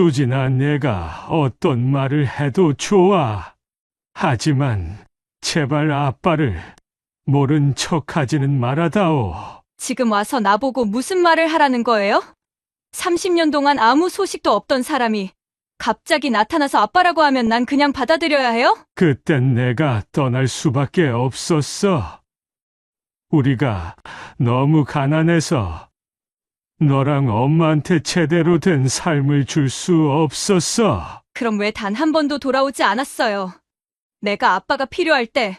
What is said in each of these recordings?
조진아, 내가 어떤 말을 해도 좋아. 하지만 제발 아빠를 모른 척하지는 말아다오. 지금 와서 나보고 무슨 말을 하라는 거예요? 30년 동안 아무 소식도 없던 사람이 갑자기 나타나서 아빠라고 하면 난 그냥 받아들여야 해요? 그땐 내가 떠날 수밖에 없었어. 우리가 너무 가난해서 너랑 엄마한테 제대로 된 삶을 줄 수 없었어. 그럼 왜 단 한 번도 돌아오지 않았어요? 내가 아빠가 필요할 때,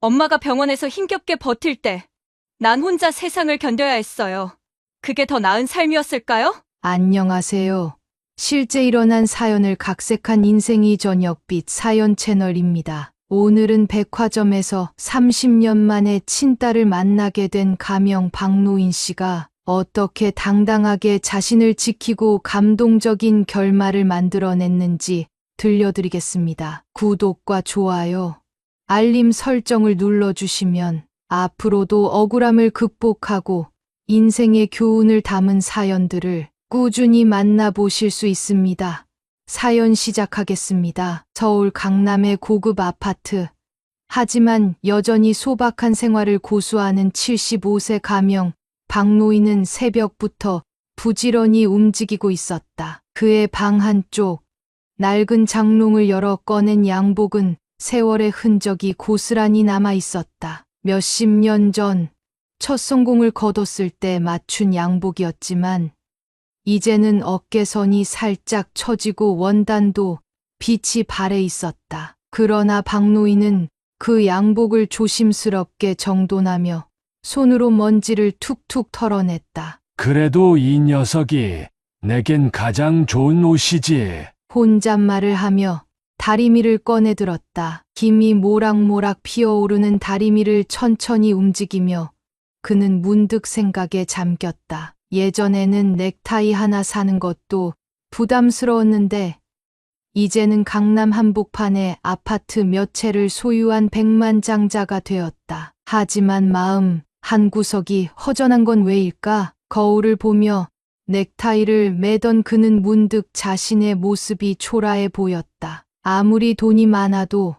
엄마가 병원에서 힘겹게 버틸 때, 난 혼자 세상을 견뎌야 했어요. 그게 더 나은 삶이었을까요? 안녕하세요. 실제 일어난 사연을 각색한 인생이 저녁빛 사연 채널입니다. 오늘은 백화점에서 30년 만에 친딸을 만나게 된 가명 박노인 씨가 어떻게 당당하게 자신을 지키고 감동적인 결말을 만들어냈는지 들려드리겠습니다. 구독과 좋아요, 알림 설정을 눌러주시면 앞으로도 억울함을 극복하고 인생의 교훈을 담은 사연들을 꾸준히 만나보실 수 있습니다. 사연 시작하겠습니다. 서울 강남의 고급 아파트. 하지만 여전히 소박한 생활을 고수하는 75세 가명 박노인은 새벽부터 부지런히 움직이고 있었다. 그의 방 한쪽, 낡은 장롱을 열어 꺼낸 양복은 세월의 흔적이 고스란히 남아 있었다. 몇십 년 전 첫 성공을 거뒀을 때 맞춘 양복이었지만 이제는 어깨선이 살짝 처지고 원단도 빛이 발해 있었다. 그러나 박노인은 그 양복을 조심스럽게 정돈하며 손으로 먼지를 툭툭 털어냈다. 그래도 이 녀석이 내겐 가장 좋은 옷이지. 혼잣말을 하며 다리미를 꺼내들었다. 김이 모락모락 피어오르는 다리미를 천천히 움직이며 그는 문득 생각에 잠겼다. 예전에는 넥타이 하나 사는 것도 부담스러웠는데 이제는 강남 한복판에 아파트 몇 채를 소유한 백만장자가 되었다. 하지만 마음 한구석이 허전한 건 왜일까? 거울을 보며 넥타이를 매던 그는 문득 자신의 모습이 초라해 보였다. 아무리 돈이 많아도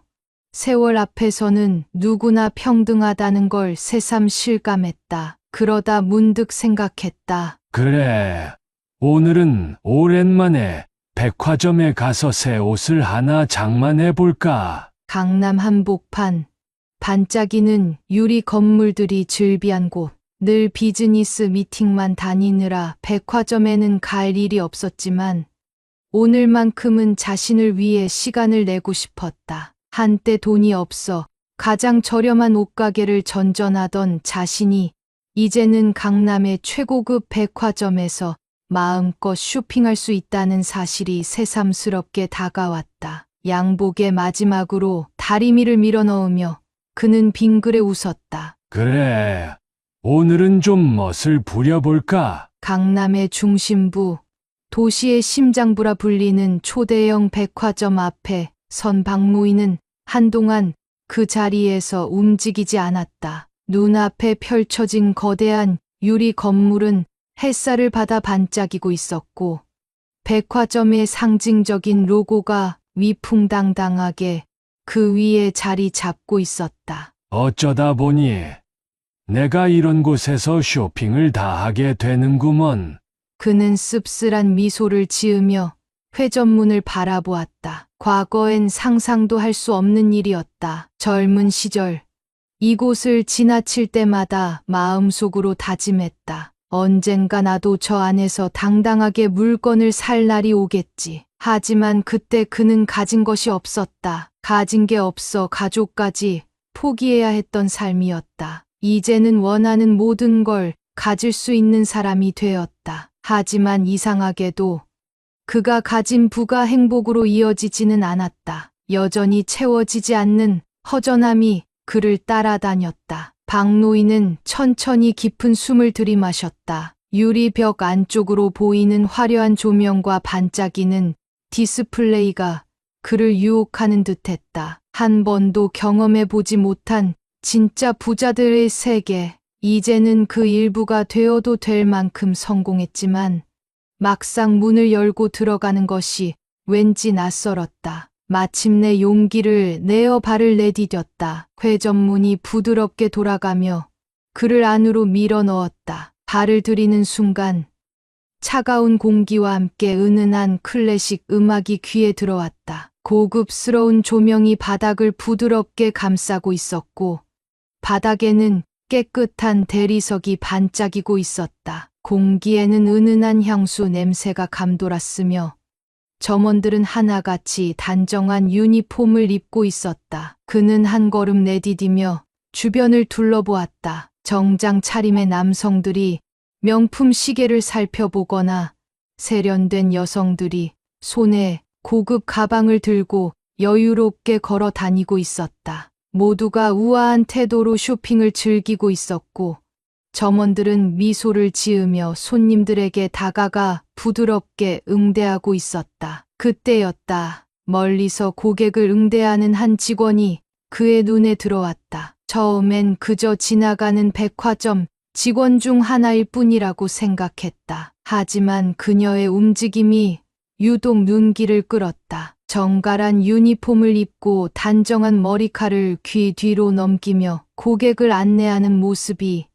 세월 앞에서는 누구나 평등하다는 걸 새삼 실감했다. 그러다 문득 생각했다. 그래, 오늘은 오랜만에 백화점에 가서 새 옷을 하나 장만해볼까? 강남 한복판, 반짝이는 유리 건물들이 즐비한 곳. 늘 비즈니스 미팅만 다니느라 백화점에는 갈 일이 없었지만 오늘만큼은 자신을 위해 시간을 내고 싶었다. 한때 돈이 없어 가장 저렴한 옷가게를 전전하던 자신이 이제는 강남의 최고급 백화점에서 마음껏 쇼핑할 수 있다는 사실이 새삼스럽게 다가왔다. 양복의 마지막으로 다리미를 밀어넣으며 그는 빙그레 웃었다. 그래, 오늘은 좀 멋을 부려볼까? 강남의 중심부, 도시의 심장부라 불리는 초대형 백화점 앞에 선 박노인은 한동안 그 자리에서 움직이지 않았다. 눈앞에 펼쳐진 거대한 유리 건물은 햇살을 받아 반짝이고 있었고 백화점의 상징적인 로고가 위풍당당하게 그 위에 자리 잡고 있었다. 어쩌다 보니 내가 이런 곳에서 쇼핑을 다 하게 되는구먼. 그는 씁쓸한 미소를 지으며 회전문을 바라보았다. 과거엔 상상도 할 수 없는 일이었다. 젊은 시절 이곳을 지나칠 때마다 마음속으로 다짐했다. 언젠가 나도 저 안에서 당당하게 물건을 살 날이 오겠지. 하지만 그때 그는 가진 것이 없었다. 가진 게 없어 가족까지 포기해야 했던 삶이었다. 이제는 원하는 모든 걸 가질 수 있는 사람이 되었다. 하지만 이상하게도 그가 가진 부가 행복으로 이어지지는 않았다. 여전히 채워지지 않는 허전함이 그를 따라다녔다. 박노인은 천천히 깊은 숨을 들이마셨다. 유리벽 안쪽으로 보이는 화려한 조명과 반짝이는 디스플레이가 그를 유혹하는 듯했다. 한 번도 경험해보지 못한 진짜 부자들의 세계. 이제는 그 일부가 되어도 될 만큼 성공했지만 막상 문을 열고 들어가는 것이 왠지 낯설었다. 마침내 용기를 내어 발을 내디뎠다. 회전문이 부드럽게 돌아가며 그를 안으로 밀어 넣었다. 발을 들이는 순간 차가운 공기와 함께 은은한 클래식 음악이 귀에 들어왔다. 고급스러운 조명이 바닥을 부드럽게 감싸고 있었고 바닥에는 깨끗한 대리석이 반짝이고 있었다. 공기에는 은은한 향수 냄새가 감돌았으며 점원들은 하나같이 단정한 유니폼을 입고 있었다. 그는 한 걸음 내디디며 주변을 둘러보았다. 정장 차림의 남성들이 명품 시계를 살펴보거나 세련된 여성들이 손에 고급 가방을 들고 여유롭게 걸어 다니고 있었다. 모두가 우아한 태도로 쇼핑을 즐기고 있었고 점원들은 미소를 지으며 손님들에게 다가가 부드럽게 응대하고 있었다. 그때였다. 멀리서 고객을 응대하는 한 직원이 그의 눈에 들어왔다. 처음엔 그저 지나가는 백화점 직원 중 하나일 뿐이라고 생각했다. 하지만 그녀의 움직임이 유독 눈길을 끌었다. 정갈한 유니폼을 입고 단정한 머리칼을 귀 뒤로 넘기며 고객을 안내하는 모습이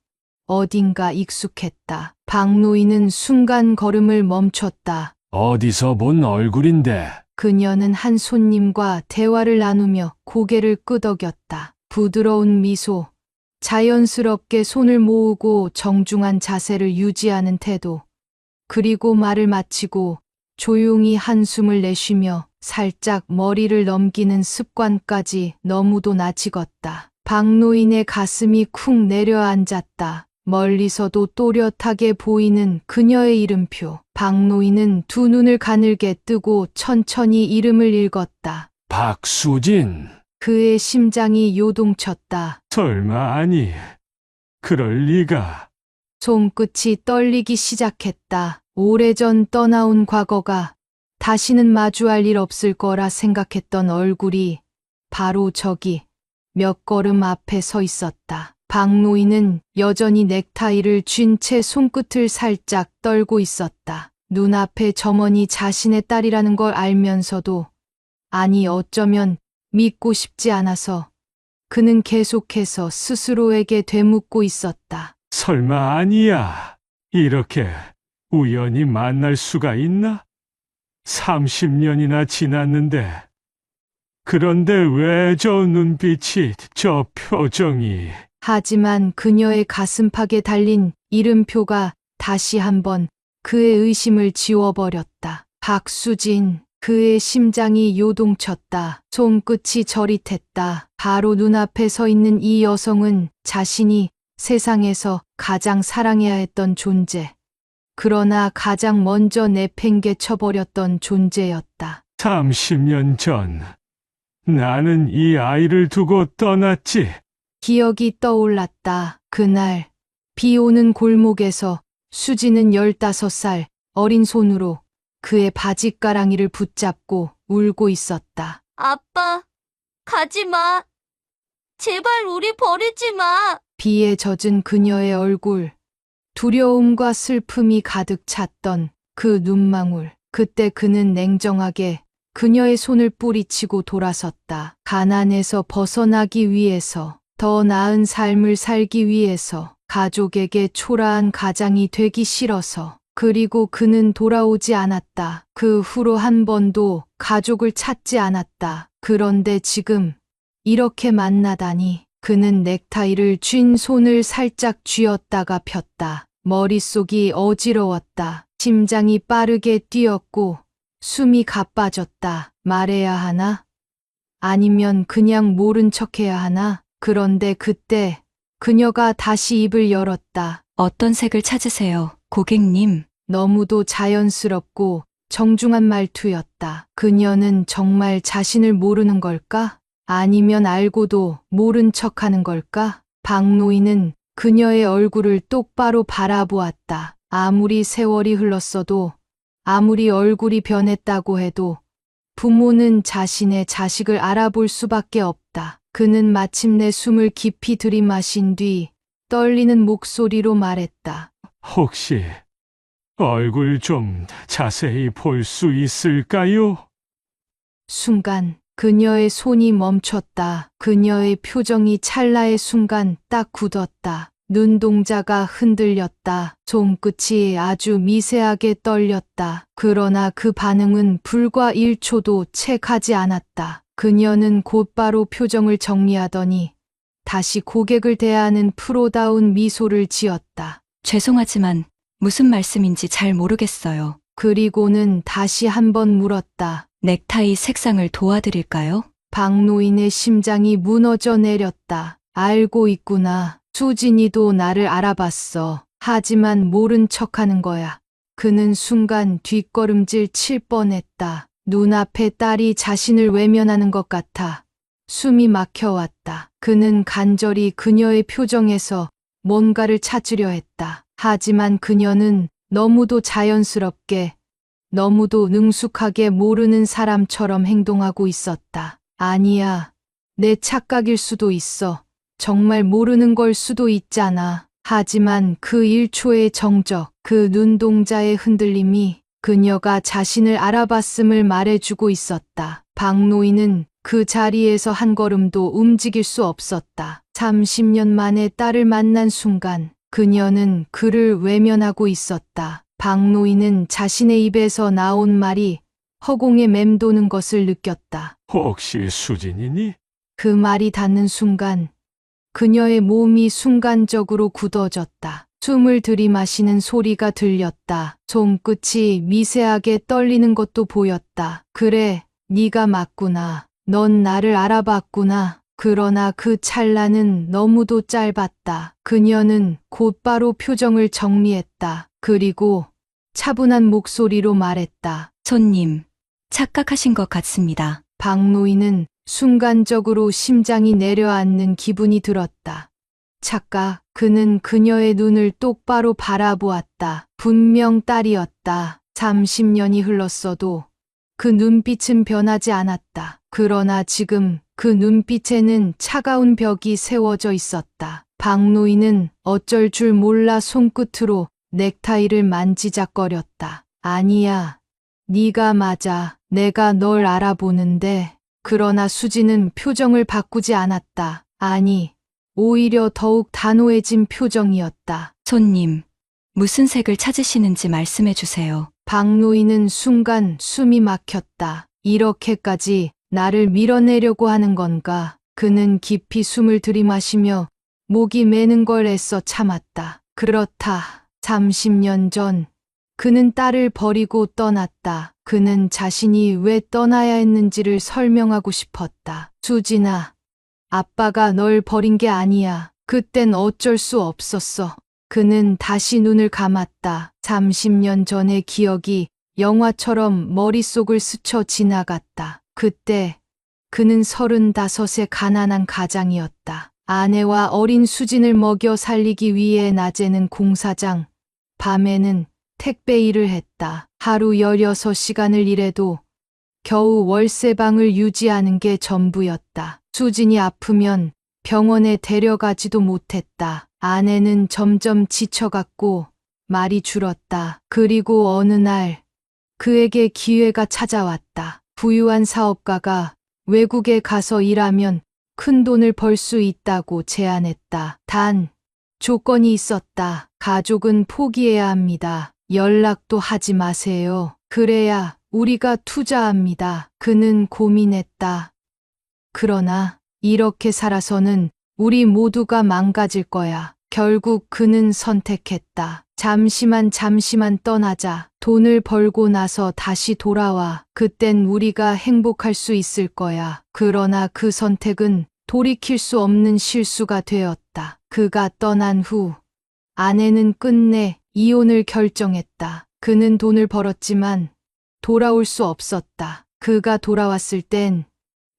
어딘가 익숙했다. 박노인은 순간 걸음을 멈췄다. 어디서 본 얼굴인데? 그녀는 한 손님과 대화를 나누며 고개를 끄덕였다. 부드러운 미소, 자연스럽게 손을 모으고 정중한 자세를 유지하는 태도, 그리고 말을 마치고 조용히 한숨을 내쉬며 살짝 머리를 넘기는 습관까지 너무도 낯익었다. 박노인의 가슴이 쿵 내려앉았다. 멀리서도 또렷하게 보이는 그녀의 이름표. 박노인은 두 눈을 가늘게 뜨고 천천히 이름을 읽었다. 박수진. 그의 심장이 요동쳤다. 설마 아니. 그럴 리가. 손끝이 떨리기 시작했다. 오래전 떠나온 과거가 다시는 마주할 일 없을 거라 생각했던 얼굴이 바로 저기 몇 걸음 앞에 서 있었다. 박노인은 여전히 넥타이를 쥔 채 손끝을 살짝 떨고 있었다. 눈앞에 점원이 자신의 딸이라는 걸 알면서도, 아니 어쩌면 믿고 싶지 않아서 그는 계속해서 스스로에게 되묻고 있었다. 설마 아니야. 이렇게 우연히 만날 수가 있나? 30년이나 지났는데. 그런데 왜 저 눈빛이, 저 표정이. 하지만 그녀의 가슴팍에 달린 이름표가 다시 한번 그의 의심을 지워버렸다. 박수진. 그의 심장이 요동쳤다. 손끝이 저릿했다. 바로 눈앞에 서 있는 이 여성은 자신이 세상에서 가장 사랑해야 했던 존재. 그러나 가장 먼저 내팽개쳐버렸던 존재였다. 30년 전, 나는 이 아이를 두고 떠났지. 기억이 떠올랐다. 그날 비 오는 골목에서 수지는 15살 어린 손으로 그의 바지가랑이를 붙잡고 울고 있었다. 아빠, 가지 마. 제발 우리 버리지 마. 비에 젖은 그녀의 얼굴, 두려움과 슬픔이 가득 찼던 그 눈망울. 그때 그는 냉정하게 그녀의 손을 뿌리치고 돌아섰다. 가난에서 벗어나기 위해서, 더 나은 삶을 살기 위해서, 가족에게 초라한 가장이 되기 싫어서. 그리고 그는 돌아오지 않았다. 그 후로 한 번도 가족을 찾지 않았다. 그런데 지금 이렇게 만나다니. 그는 넥타이를 쥔 손을 살짝 쥐었다가 폈다. 머릿속이 어지러웠다. 심장이 빠르게 뛰었고 숨이 가빠졌다. 말해야 하나? 아니면 그냥 모른 척해야 하나? 그런데 그때 그녀가 다시 입을 열었다. 어떤 색을 찾으세요, 고객님? 너무도 자연스럽고 정중한 말투였다. 그녀는 정말 자신을 모르는 걸까? 아니면 알고도 모른 척하는 걸까? 박노인은 그녀의 얼굴을 똑바로 바라보았다. 아무리 세월이 흘렀어도, 아무리 얼굴이 변했다고 해도 부모는 자신의 자식을 알아볼 수밖에 없다. 그는 마침내 숨을 깊이 들이마신 뒤 떨리는 목소리로 말했다. 혹시 얼굴 좀 자세히 볼 수 있을까요? 순간 그녀의 손이 멈췄다. 그녀의 표정이 찰나의 순간 딱 굳었다. 눈동자가 흔들렸다. 손끝이 아주 미세하게 떨렸다. 그러나 그 반응은 불과 1초도 채 가지 않았다. 그녀는 곧바로 표정을 정리하더니 다시 고객을 대하는 프로다운 미소를 지었다. 죄송하지만 무슨 말씀인지 잘 모르겠어요. 그리고는 다시 한 번 물었다. 넥타이 색상을 도와드릴까요? 박노인의 심장이 무너져 내렸다. 알고 있구나. 수진이도 나를 알아봤어. 하지만 모른 척하는 거야. 그는 순간 뒷걸음질 칠 뻔했다. 눈앞에 딸이 자신을 외면하는 것 같아 숨이 막혀왔다. 그는 간절히 그녀의 표정에서 뭔가를 찾으려 했다. 하지만 그녀는 너무도 자연스럽게, 너무도 능숙하게 모르는 사람처럼 행동하고 있었다. 아니야. 내 착각일 수도 있어. 정말 모르는 걸 수도 있잖아. 하지만 그 1초의 정적, 그 눈동자의 흔들림이 그녀가 자신을 알아봤음을 말해주고 있었다. 박노인은 그 자리에서 한 걸음도 움직일 수 없었다. 30년 만에 딸을 만난 순간 그녀는 그를 외면하고 있었다. 박노인은 자신의 입에서 나온 말이 허공에 맴도는 것을 느꼈다. 혹시 수진이니? 그 말이 닿는 순간 그녀의 몸이 순간적으로 굳어졌다. 숨을 들이마시는 소리가 들렸다. 손끝이 미세하게 떨리는 것도 보였다. 그래, 네가 맞구나. 넌 나를 알아봤구나. 그러나 그 찰나는 너무도 짧았다. 그녀는 곧바로 표정을 정리했다. 그리고 차분한 목소리로 말했다. 손님, 착각하신 것 같습니다. 박노인은 순간적으로 심장이 내려앉는 기분이 들었다. 착각, 그는 그녀의 눈을 똑바로 바라보았다. 분명 딸이었다. 30년이 흘렀어도 그 눈빛은 변하지 않았다. 그러나 지금 그 눈빛에는 차가운 벽이 세워져 있었다. 박노인은 어쩔 줄 몰라 손끝으로 넥타이를 만지작거렸다. 아니야. 네가 맞아. 내가 널 알아보는데. 그러나 수지는 표정을 바꾸지 않았다. 아니, 오히려 더욱 단호해진 표정이었다. 손님, 무슨 색을 찾으시는지 말씀해 주세요. 박노인은 순간 숨이 막혔다. 이렇게까지 나를 밀어내려고 하는 건가? 그는 깊이 숨을 들이마시며 목이 메는 걸 애써 참았다. 그렇다. 30년 전 그는 딸을 버리고 떠났다. 그는 자신이 왜 떠나야 했는지를 설명하고 싶었다. 수진아, 아빠가 널 버린 게 아니야. 그땐 어쩔 수 없었어. 그는 다시 눈을 감았다. 30년 전의 기억이 영화처럼 머릿속을 스쳐 지나갔다. 그때 그는 35의 가난한 가장이었다. 아내와 어린 수진을 먹여 살리기 위해 낮에는 공사장, 밤에는 택배 일을 했다. 하루 16시간을 일해도 겨우 월세방을 유지하는 게 전부였다. 수진이 아프면 병원에 데려가지도 못했다. 아내는 점점 지쳐갔고 말이 줄었다. 그리고 어느 날 그에게 기회가 찾아왔다. 부유한 사업가가 외국에 가서 일하면 큰 돈을 벌 수 있다고 제안했다. 단, 조건이 있었다. 가족은 포기해야 합니다. 연락도 하지 마세요. 그래야 우리가 투자합니다. 그는 고민했다. 그러나 이렇게 살아서는 우리 모두가 망가질 거야. 결국 그는 선택했다. 잠시만 떠나자. 돈을 벌고 나서 다시 돌아와. 그땐 우리가 행복할 수 있을 거야. 그러나 그 선택은 돌이킬 수 없는 실수가 되었다. 그가 떠난 후 아내는 끝내 이혼을 결정했다. 그는 돈을 벌었지만 돌아올 수 없었다. 그가 돌아왔을 땐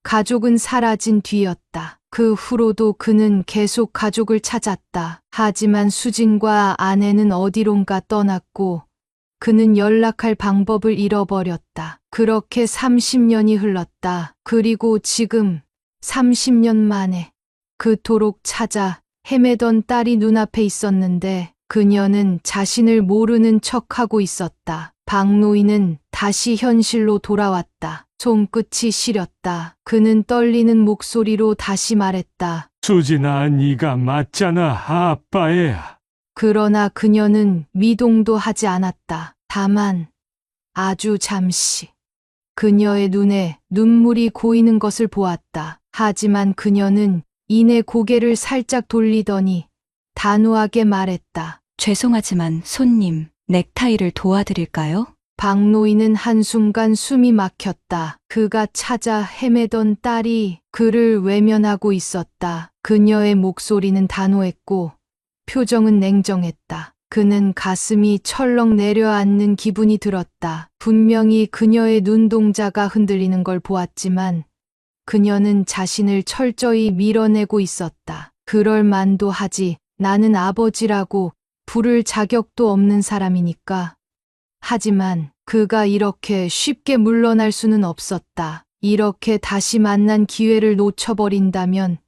가족은 사라진 뒤였다. 그 후로도 그는 계속 가족을 찾았다. 하지만 수진과 아내는 어디론가 떠났고 그는 연락할 방법을 잃어버렸다. 그렇게 30년이 흘렀다. 그리고 지금 30년 만에 그토록 찾아 헤매던 딸이 눈앞에 있었는데 그녀는 자신을 모르는 척하고 있었다. 박노인은 다시 현실로 돌아왔다. 손끝이 시렸다. 그는 떨리는 목소리로 다시 말했다. 수진아, 네가 맞잖아. 아빠애야. 그러나 그녀는 미동도 하지 않았다. 다만 아주 잠시 그녀의 눈에 눈물이 고이는 것을 보았다. 하지만 그녀는 이내 고개를 살짝 돌리더니 단호하게 말했다. 죄송하지만 손님, 넥타이를 도와드릴까요? 박노인은 한순간 숨이 막혔다. 그가 찾아 헤매던 딸이 그를 외면하고 있었다. 그녀의 목소리는 단호했고 표정은 냉정했다. 그는 가슴이 철렁 내려앉는 기분이 들었다. 분명히 그녀의 눈동자가 흔들리는 걸 보았지만 그녀는 자신을 철저히 밀어내고 있었다. 그럴 만도 하지. 나는 아버지라고 부를 자격도 없는 사람이니까. 하지만 그가 이렇게 쉽게 물러날 수는 없었다. 이렇게 다시 만난 기회를 놓쳐버린다면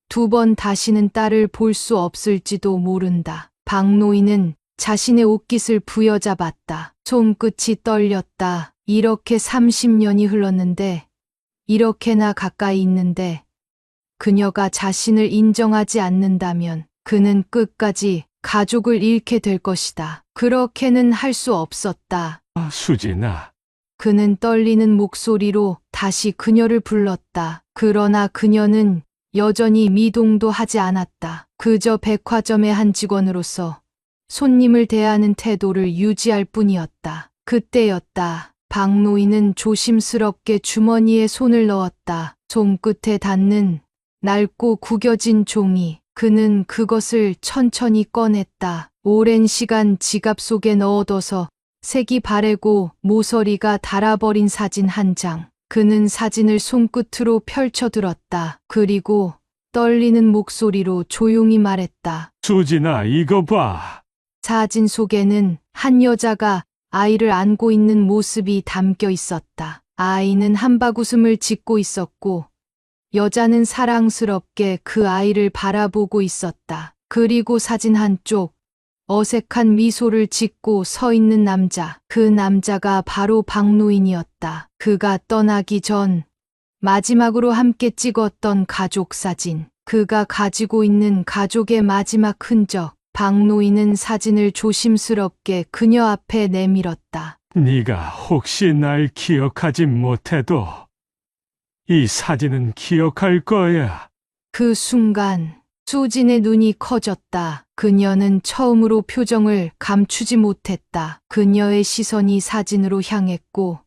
두 번 다시는 딸을 볼 수 없을지도 모른다. 박노인은 자신의 옷깃을 부여잡았다. 손끝이 떨렸다. 이렇게 30년이 흘렀는데, 이렇게나 가까이 있는데, 그녀가 자신을 인정하지 않는다면 그는 끝까지 가족을 잃게 될 것이다. 그렇게는 할 수 없었다. 수진아. 그는 떨리는 목소리로 다시 그녀를 불렀다. 그러나 그녀는 여전히 미동도 하지 않았다. 그저 백화점의 한 직원으로서 손님을 대하는 태도를 유지할 뿐이었다. 그때였다. 박노인은 조심스럽게 주머니에 손을 넣었다. 손끝에 닿는 낡고 구겨진 종이. 그는 그것을 천천히 꺼냈다. 오랜 시간 지갑 속에 넣어둬서 색이 바래고 모서리가 닳아버린 사진 한 장. 그는 사진을 손끝으로 펼쳐들었다. 그리고 떨리는 목소리로 조용히 말했다. 수진아, 이거 봐. 사진 속에는 한 여자가 아이를 안고 있는 모습이 담겨 있었다. 아이는 한바구음을 짓고 있었고 여자는 사랑스럽게 그 아이를 바라보고 있었다. 그리고 사진 한쪽 어색한 미소를 짓고 서 있는 남자. 그 남자가 바로 박노인이었다. 그가 떠나기 전 마지막으로 함께 찍었던 가족 사진. 그가 가지고 있는 가족의 마지막 흔적. 박노인은 사진을 조심스럽게 그녀 앞에 내밀었다. 네가 혹시 날 기억하지 못해도 이 사진은 기억할 거야. 그 순간 수진의 눈이 커졌다. 그녀는 처음으로 표정을 감추지 못했다. 그녀의 시선이 사진으로 향했고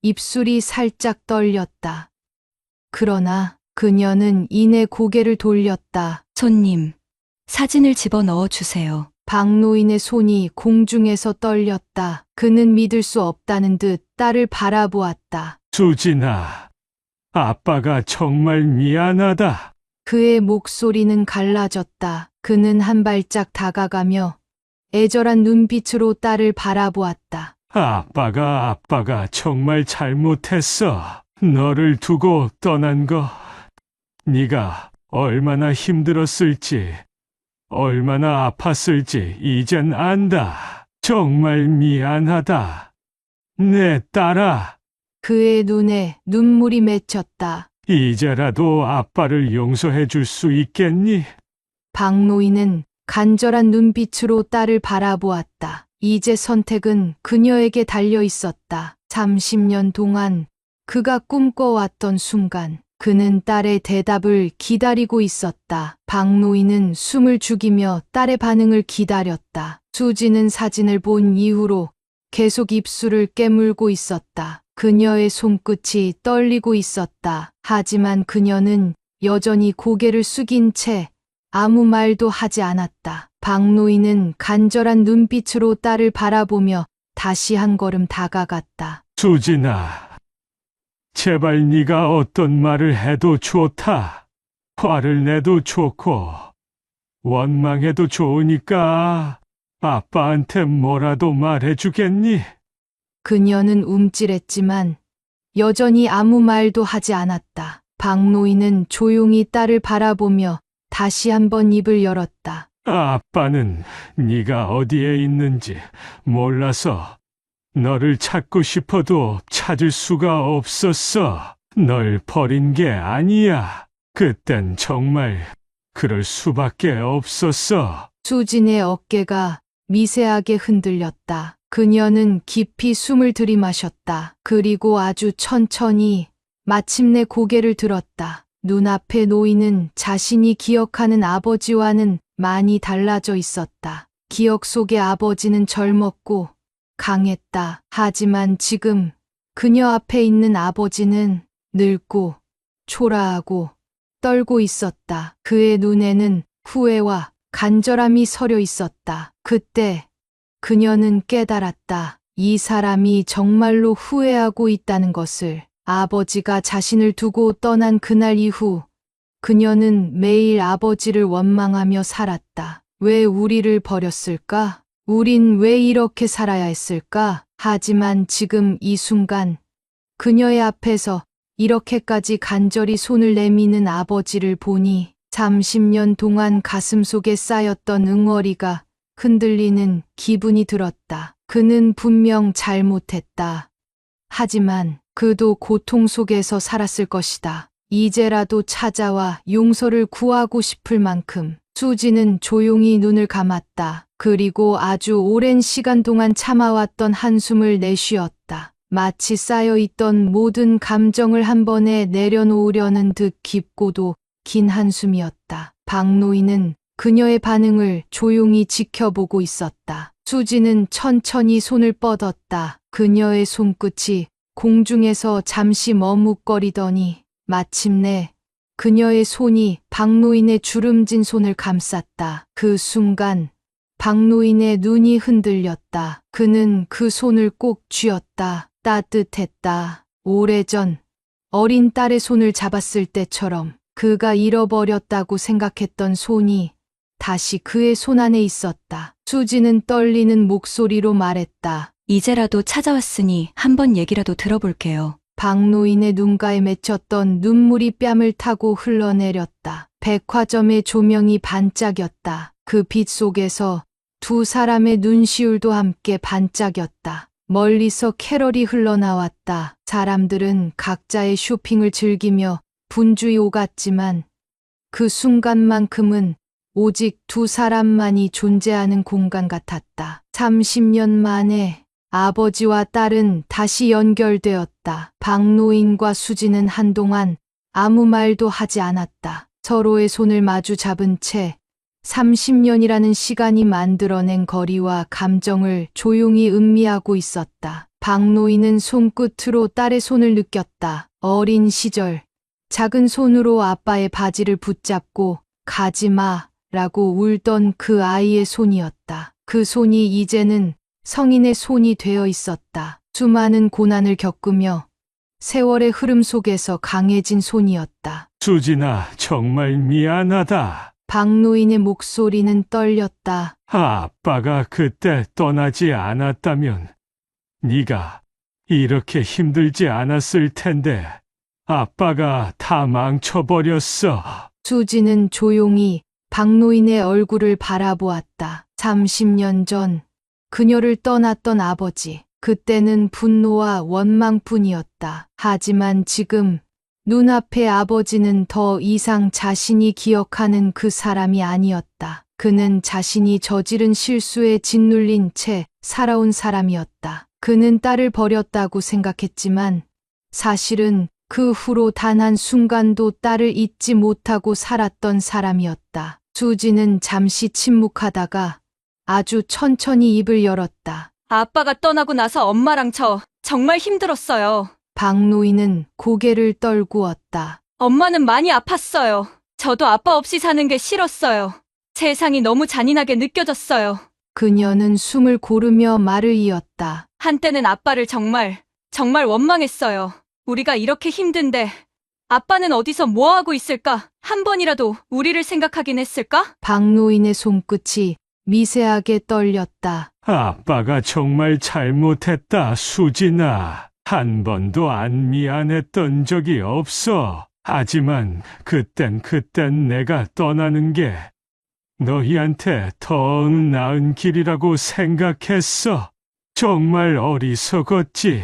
입술이 살짝 떨렸다. 그러나 그녀는 이내 고개를 돌렸다. 손님, 사진을 집어넣어 주세요. 박노인의 손이 공중에서 떨렸다. 그는 믿을 수 없다는 듯 딸을 바라보았다. 수진아, 아빠가 정말 미안하다. 그의 목소리는 갈라졌다. 그는 한 발짝 다가가며 애절한 눈빛으로 딸을 바라보았다. 아빠가 정말 잘못했어. 너를 두고 떠난 거. 네가 얼마나 힘들었을지, 얼마나 아팠을지 이젠 안다. 정말 미안하다. 내 딸아. 그의 눈에 눈물이 맺혔다. 이제라도 아빠를 용서해 줄 수 있겠니? 박노인은 간절한 눈빛으로 딸을 바라보았다. 이제 선택은 그녀에게 달려 있었다. 30년 동안 그가 꿈꿔왔던 순간, 그는 딸의 대답을 기다리고 있었다. 박노인은 숨을 죽이며 딸의 반응을 기다렸다. 수지는 사진을 본 이후로 계속 입술을 깨물고 있었다. 그녀의 손끝이 떨리고 있었다. 하지만 그녀는 여전히 고개를 숙인 채 아무 말도 하지 않았다. 박노인은 간절한 눈빛으로 딸을 바라보며 다시 한 걸음 다가갔다. 수진아, 제발 네가 어떤 말을 해도 좋다. 화를 내도 좋고 원망해도 좋으니까 아빠한테 뭐라도 말해주겠니? 그녀는 움찔했지만 여전히 아무 말도 하지 않았다. 박노인은 조용히 딸을 바라보며 다시 한번 입을 열었다. 아빠는 네가 어디에 있는지 몰라서 너를 찾고 싶어도 찾을 수가 없었어. 널 버린 게 아니야. 그땐 정말 그럴 수밖에 없었어. 수진의 어깨가 미세하게 흔들렸다. 그녀는 깊이 숨을 들이마셨다. 그리고 아주 천천히 마침내 고개를 들었다. 눈앞에 놓이는 자신이 기억하는 아버지와는 많이 달라져 있었다. 기억 속의 아버지는 젊었고 강했다. 하지만 지금 그녀 앞에 있는 아버지는 늙고 초라하고 떨고 있었다. 그의 눈에는 후회와 간절함이 서려 있었다. 그때 그녀는 깨달았다. 이 사람이 정말로 후회하고 있다는 것을. 아버지가 자신을 두고 떠난 그날 이후 그녀는 매일 아버지를 원망하며 살았다. 왜 우리를 버렸을까? 우린 왜 이렇게 살아야 했을까? 하지만 지금 이 순간 그녀의 앞에서 이렇게까지 간절히 손을 내미는 아버지를 보니 30년 동안 가슴속에 쌓였던 응어리가 흔들리는 기분이 들었다. 그는 분명 잘못했다. 하지만 그도 고통 속에서 살았을 것이다. 이제라도 찾아와 용서를 구하고 싶을 만큼. 수지는 조용히 눈을 감았다. 그리고 아주 오랜 시간 동안 참아왔던 한숨을 내쉬었다. 마치 쌓여있던 모든 감정을 한 번에 내려놓으려는 듯 깊고도 긴 한숨이었다. 박노인은 그녀의 반응을 조용히 지켜보고 있었다. 수지는 천천히 손을 뻗었다. 그녀의 손끝이 공중에서 잠시 머뭇거리더니 마침내 그녀의 손이 박노인의 주름진 손을 감쌌다. 그 순간 박노인의 눈이 흔들렸다. 그는 그 손을 꼭 쥐었다. 따뜻했다. 오래전 어린 딸의 손을 잡았을 때처럼 그가 잃어버렸다고 생각했던 손이 다시 그의 손 안에 있었다. 수지는 떨리는 목소리로 말했다. 이제라도 찾아왔으니 한번 얘기라도 들어볼게요. 박노인의 눈가에 맺혔던 눈물이 뺨을 타고 흘러내렸다. 백화점의 조명이 반짝였다. 그 빛 속에서 두 사람의 눈시울도 함께 반짝였다. 멀리서 캐럴이 흘러나왔다. 사람들은 각자의 쇼핑을 즐기며 분주히 오갔지만 그 순간만큼은 오직 두 사람만이 존재하는 공간 같았다. 30년 만에 아버지와 딸은 다시 연결되었다. 박노인과 수지는 한동안 아무 말도 하지 않았다. 서로의 손을 마주 잡은 채 30년이라는 시간이 만들어낸 거리와 감정을 조용히 음미하고 있었다. 박노인은 손끝으로 딸의 손을 느꼈다. 어린 시절 작은 손으로 아빠의 바지를 붙잡고 가지마 라고 울던 그 아이의 손이었다. 그 손이 이제는 성인의 손이 되어 있었다. 수많은 고난을 겪으며 세월의 흐름 속에서 강해진 손이었다. 수진아, 정말 미안하다. 박노인의 목소리는 떨렸다. 아빠가 그때 떠나지 않았다면 네가 이렇게 힘들지 않았을 텐데 아빠가 다 망쳐버렸어. 수지는 조용히 박노인의 얼굴을 바라보았다. 30년 전 그녀를 떠났던 아버지. 그때는 분노와 원망뿐이었다. 하지만 지금 눈앞의 아버지는 더 이상 자신이 기억하는 그 사람이 아니었다. 그는 자신이 저지른 실수에 짓눌린 채 살아온 사람이었다. 그는 딸을 버렸다고 생각했지만 사실은 그 후로 단 한 순간도 딸을 잊지 못하고 살았던 사람이었다. 수지는 잠시 침묵하다가 아주 천천히 입을 열었다. 아빠가 떠나고 나서 엄마랑 저 정말 힘들었어요. 박노인은 고개를 떨구었다. 엄마는 많이 아팠어요. 저도 아빠 없이 사는 게 싫었어요. 세상이 너무 잔인하게 느껴졌어요. 그녀는 숨을 고르며 말을 이었다. 한때는 아빠를 정말 원망했어요. 우리가 이렇게 힘든데 아빠는 어디서 뭐하고 있을까? 한 번이라도 우리를 생각하긴 했을까? 박노인의 손끝이 미세하게 떨렸다. 아빠가 정말 잘못했다, 수진아. 한 번도 안 미안했던 적이 없어. 하지만 그땐 내가 떠나는 게 너희한테 더 나은 길이라고 생각했어. 정말 어리석었지.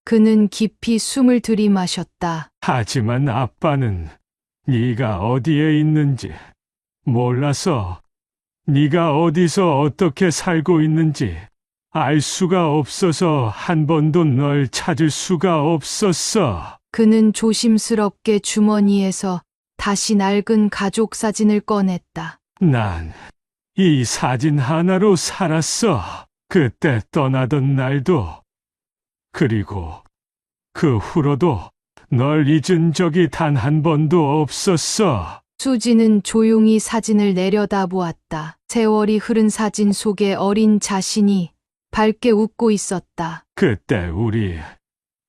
그는 깊이 숨을 들이마셨다. 하지만 아빠는 네가 어디에 있는지 몰라서 네가 어디서 어떻게 살고 있는지 알 수가 없어서 한 번도 널 찾을 수가 없었어. 그는 조심스럽게 주머니에서 다시 낡은 가족 사진을 꺼냈다. 난 이 사진 하나로 살았어. 그때 떠나던 날도, 그리고 그 후로도 널 잊은 적이 단 한 번도 없었어. 수지는 조용히 사진을 내려다보았다. 세월이 흐른 사진 속에 어린 자신이 밝게 웃고 있었다. 그때 우리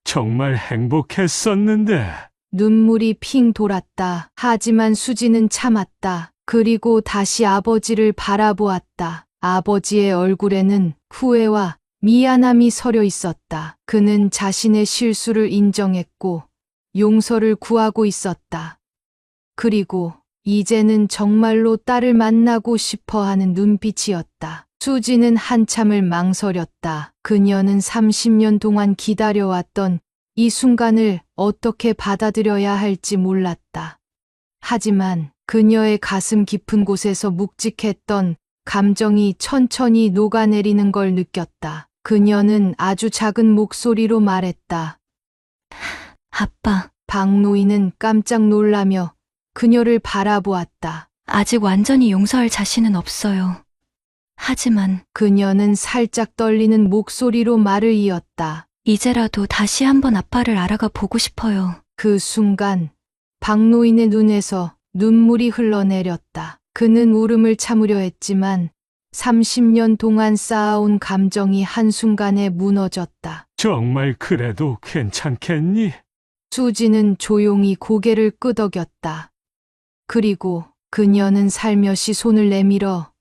정말 행복했었는데. 눈물이 핑 돌았다. 하지만 수지는 참았다. 그리고 다시 아버지를 바라보았다. 아버지의 얼굴에는 후회와 미안함이 서려 있었다. 그는 자신의 실수를 인정했고 용서를 구하고 있었다. 그리고 이제는 정말로 딸을 만나고 싶어 하는 눈빛이었다. 수지는 한참을 망설였다. 그녀는 30년 동안 기다려왔던 이 순간을 어떻게 받아들여야 할지 몰랐다. 하지만 그녀의 가슴 깊은 곳에서 묵직했던 감정이 천천히 녹아내리는 걸 느꼈다. 그녀는 아주 작은 목소리로 말했다. 아빠, 박노인은 깜짝 놀라며 그녀를 바라보았다. 아직 완전히 용서할 자신은 없어요. 하지만 그녀는 살짝 떨리는 목소리로 말을 이었다. 이제라도 다시 한번 아빠를 알아가 보고 싶어요. 그 순간 박노인의 눈에서 눈물이 흘러내렸다. 그는 울음을 참으려 했지만 30년 동안 쌓아온 감정이 한순간에 무너졌다. 정말 그래도 괜찮겠니? 수지는 조용히 고개를 끄덕였다. 그리고 그녀는 살며시 손을 내밀어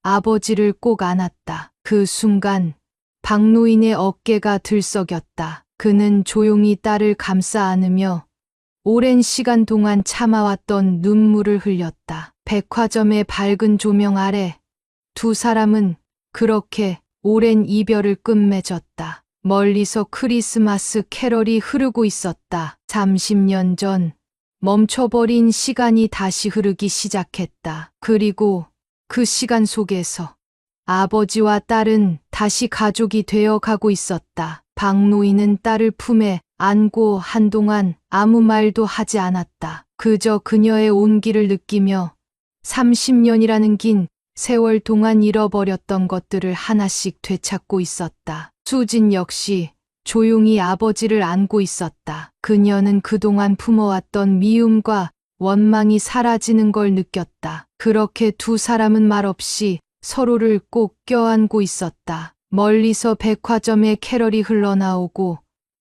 아버지를 꼭 안았다. 그 순간 박노인의 어깨가 들썩였다. 그는 조용히 딸을 감싸 안으며 오랜 시간 동안 참아왔던 눈물을 흘렸다. 백화점의 밝은 조명 아래 두 사람은 그렇게 오랜 이별을 끝맺었다. 멀리서 크리스마스 캐럴이 흐르고 있었다. 30년 전 멈춰버린 시간이 다시 흐르기 시작했다. 그리고 그 시간 속에서 아버지와 딸은 다시 가족이 되어 가고 있었다. 박노인은 딸을 품에 안고 한동안 아무 말도 하지 않았다. 그저 그녀의 온기를 느끼며 30년이라는 긴 세월 동안 잃어버렸던 것들을 하나씩 되찾고 있었다. 수진 역시 조용히 아버지를 안고 있었다. 그녀는 그동안 품어왔던 미움과 원망이 사라지는 걸 느꼈다. 그렇게 두 사람은 말없이 서로를 꼭 껴안고 있었다. 멀리서 백화점에 캐럴이 흘러나오고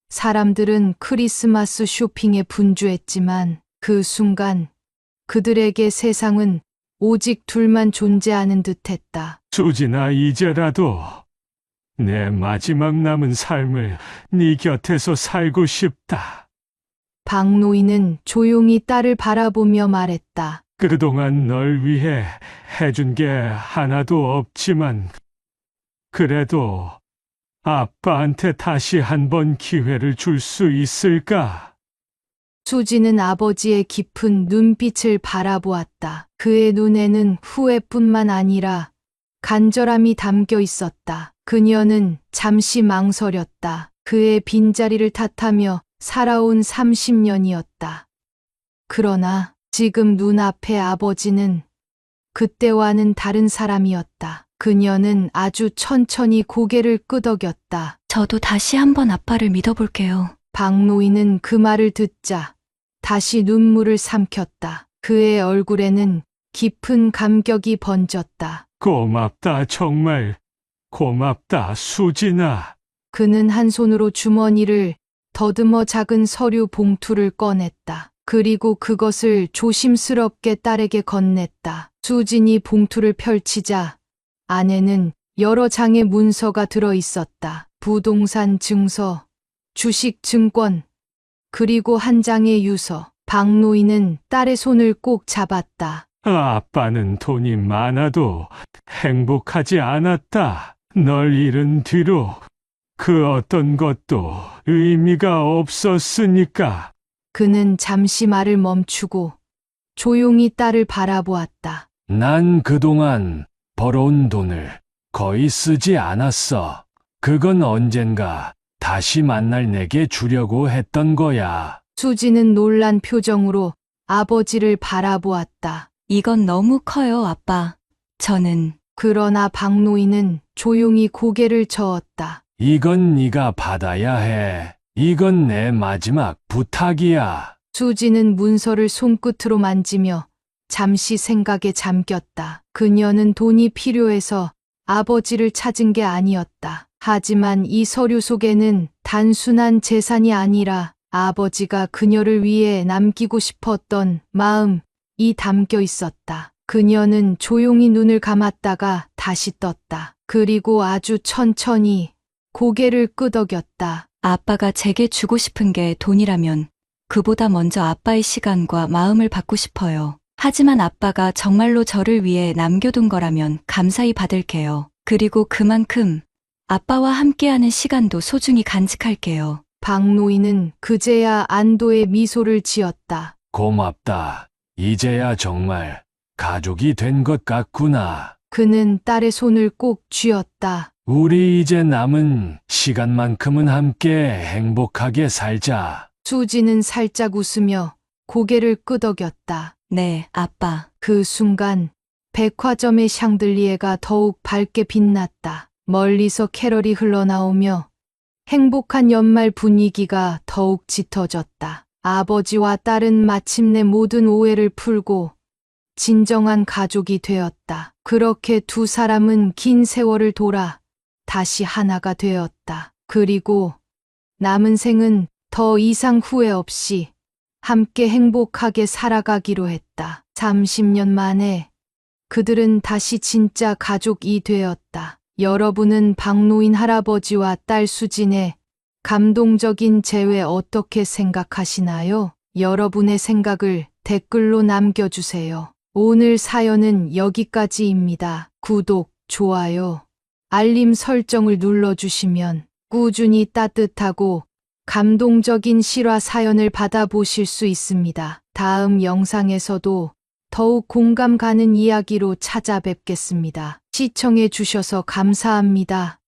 사람들은 크리스마스 쇼핑에 분주했지만 그 순간 그들에게 세상은 오직 둘만 존재하는 듯했다. 수진아, 이제라도 내 마지막 남은 삶을 네 곁에서 살고 싶다. 박노인은 조용히 딸을 바라보며 말했다. 그동안 널 위해 해준 게 하나도 없지만 그래도 아빠한테 다시 한번 기회를 줄 수 있을까? 수지는 아버지의 깊은 눈빛을 바라보았다. 그의 눈에는 후회뿐만 아니라 간절함이 담겨 있었다. 그녀는 잠시 망설였다. 그의 빈자리를 탓하며 살아온 30년이었다. 그러나 지금 눈앞의 아버지는 그때와는 다른 사람이었다. 그녀는 아주 천천히 고개를 끄덕였다. 저도 다시 한번 아빠를 믿어볼게요. 박노인은 그 말을 듣자 다시 눈물을 삼켰다. 그의 얼굴에는 깊은 감격이 번졌다. 고맙다, 정말 고맙다, 수진아. 그는 한 손으로 주머니를 더듬어 작은 서류 봉투를 꺼냈다. 그리고 그것을 조심스럽게 딸에게 건넸다. 수진이 봉투를 펼치자 안에는 여러 장의 문서가 들어 있었다. 부동산 증서, 주식 증권, 그리고 한 장의 유서. 박노인은 딸의 손을 꼭 잡았다. 아빠는 돈이 많아도 행복하지 않았다. 널 잃은 뒤로 그 어떤 것도 의미가 없었으니까. 그는 잠시 말을 멈추고 조용히 딸을 바라보았다. 난 그동안 벌어온 돈을 거의 쓰지 않았어. 그건 언젠가 다시 만날 내게 주려고 했던 거야. 수지는 놀란 표정으로 아버지를 바라보았다. 이건 너무 커요, 아빠. 저는 그러나 박노인은 조용히 고개를 저었다. 이건 네가 받아야 해. 이건 내 마지막 부탁이야. 수지는 문서를 손끝으로 만지며 잠시 생각에 잠겼다. 그녀는 돈이 필요해서 아버지를 찾은 게 아니었다. 하지만 이 서류 속에는 단순한 재산이 아니라 아버지가 그녀를 위해 남기고 싶었던 마음이 담겨 있었다. 그녀는 조용히 눈을 감았다가 다시 떴다. 그리고 아주 천천히 고개를 끄덕였다. 아빠가 제게 주고 싶은 게 돈이라면 그보다 먼저 아빠의 시간과 마음을 받고 싶어요. 하지만 아빠가 정말로 저를 위해 남겨둔 거라면 감사히 받을게요. 그리고 그만큼 아빠와 함께하는 시간도 소중히 간직할게요. 박노인은 그제야 안도의 미소를 지었다. 고맙다. 이제야 정말 가족이 된 것 같구나. 그는 딸의 손을 꼭 쥐었다. 우리 이제 남은 시간만큼은 함께 행복하게 살자. 수지는 살짝 웃으며 고개를 끄덕였다. 네, 아빠. 그 순간 백화점의 샹들리에가 더욱 밝게 빛났다. 멀리서 캐럴이 흘러나오며 행복한 연말 분위기가 더욱 짙어졌다. 아버지와 딸은 마침내 모든 오해를 풀고 진정한 가족이 되었다. 그렇게 두 사람은 긴 세월을 돌아 다시 하나가 되었다. 그리고 남은 생은 더 이상 후회 없이 함께 행복하게 살아가기로 했다. 30년 만에 그들은 다시 진짜 가족이 되었다. 여러분은 박노인 할아버지와 딸 수진의 감동적인 재회 어떻게 생각하시나요? 여러분의 생각을 댓글로 남겨주세요. 오늘 사연은 여기까지입니다. 구독, 좋아요, 알림 설정을 눌러주시면 꾸준히 따뜻하고 감동적인 실화 사연을 받아보실 수 있습니다. 다음 영상에서도 더욱 공감 가는 이야기로 찾아뵙겠습니다. 시청해 주셔서 감사합니다.